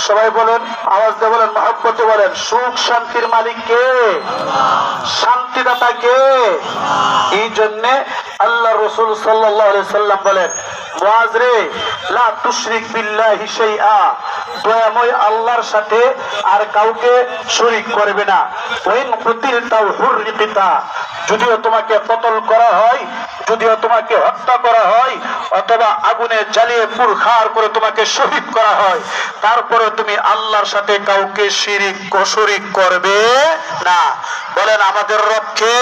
সবাই বলেন, আওয়াজ দিয়ে বলেন, মহব্বতে বলেন, সুখ শান্তির মালিক কে? শান্তিদাতা কে? এই জন্য আল্লাহ রাসূল সাল্লাল্লাহু আলাইহি সাল্লাম বলেন, মুআজ রে, লা তুশরিক বিল্লাহি শাইআ, দয়াময় আল্লাহর সাথে আর কাউকে শরীক করবে না। ওয়াইন কুতিলতাও হুররিকিতা, যদিও তোমাকে কতল করা হয়, যদিও তোমাকে হত্যা করা হয়, অথবা আগুনে জ্বালিয়ে পুরখার করে তোমাকে শহীদ করা হয়, তারপরে তুমি আল্লাহর সাথে কাউকে শরীক করবে না। বলেন আমাদের রব কে?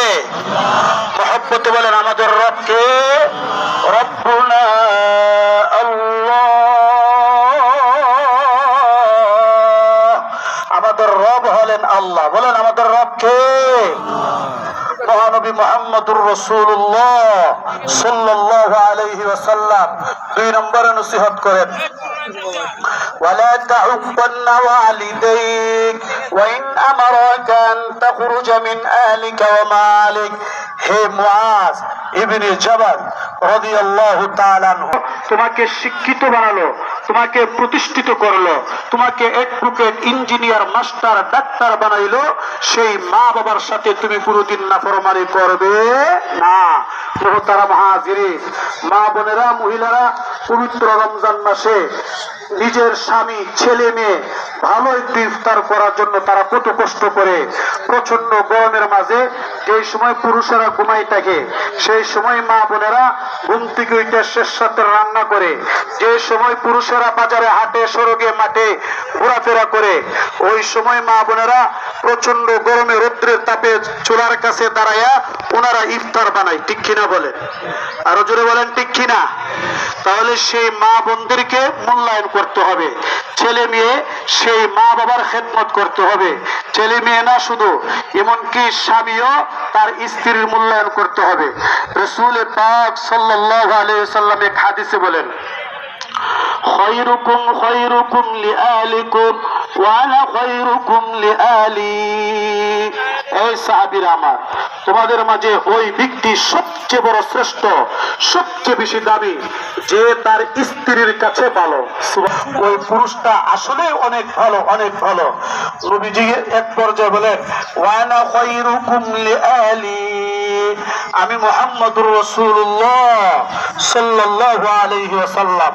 মহব্বতে বলেন আমাদের রব কে? রব্বুনা আল্লাহ, আমাদের রব হলেন আল্লাহ। বলেন আমাদের রব কে? মহানবী মুহাম্মদুর রাসূলুল্লাহ সাল্লাল্লাহু আলাইহি ওয়াসাল্লাম 2 নম্বরে নসিহত করেন, ওয়ালা তাউক্কান্না ওয়ালিদাইক ওয়া ইন আমারাকা আন তাখরুজা মিন আহলিকা ওয়া মালিক। হে মুআজ ইবনে জাবাল রাদিয়াল্লাহু তাআলা আনহু, তোমাকে শিক্ষিত বানালো, তোমাকে প্রতিষ্ঠিত করলো, তোমাকে অ্যাডভোকেট, ইঞ্জিনিয়ার, মাস্টার, ডাক্তার বানাইলো, সেই মা বাবার সাথে তুমি কোনোদিন নাফরমানি করবে না। মুহতারাম হাজিরিন, মা বোনেরা, মহিলারা, পবিত্র রমজান মাসে নিজের স্বামী, ছেলে মেয়ে ভালো একটু ইফতার করার জন্য তারা কত কষ্ট করে। প্রচন্ড গরমের মাঝে যেই সময় পুরুষেরা ঘুমাই থাকে, সেই সময় মা বোনেরা ঘুম থেকে উঠে শেষ সাথে রান্না করে, যে সময় পুরুষেরা বাজারে, হাটে, সড়কে, মাঠে ঘোরাফেরা করে, ওই সময় মা বোনেরা প্রচন্ড গরমে রৌদ্রের তাপে চুলার কাছে দাঁড়াইয়া ওনারা ইফতার বানায়। ঠিক কিনা বলেন? আরো জোরে বলেন ঠিক কিনা? তাহলে সেই মা বোনদেরকে মূল্যায়ন করতে হবে। ছেলে মেয়ে সেই মা বাবার খেদমত করতে হবে। ছেলে মেয়ে না শুধু, এমনকি স্বামীও তার স্ত্রীর মূল্যায়ন করতে হবে। রাসূল পাক সাল্লাল্লাহু আলাইহি ওয়াসাল্লাম এক হাদিসে বলেন, খায়রুকুম খায়রুকুম লিআলিকুম ওয়া আনা খায়রুকুম লিআলি। এই সাহাবীরা আমার, তোমাদের মাঝে ওই ব্যক্তি সবচেয়ে বড় শ্রেষ্ঠ, সবচেয়ে বেশি দামি, যে তার স্ত্রীর কাছে ভালো। ওই পুরুষটা আসলে অনেক ভালো, অনেক ভালো। নবীজি এক পর্যায়ে বলেন, ওয়া আনা খায়রুকুম লিআলি, আমি মুহাম্মদুর রাসূলুল্লাহ সাল্লাল্লাহু আলাইহি ওয়াসাল্লাম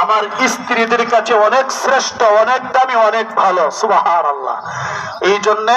আমার স্ত্রীদের কাছে অনেক শ্রেষ্ঠ, অনেক দামি, অনেক ভালো। সুবহানাল্লাহ। এই জন্য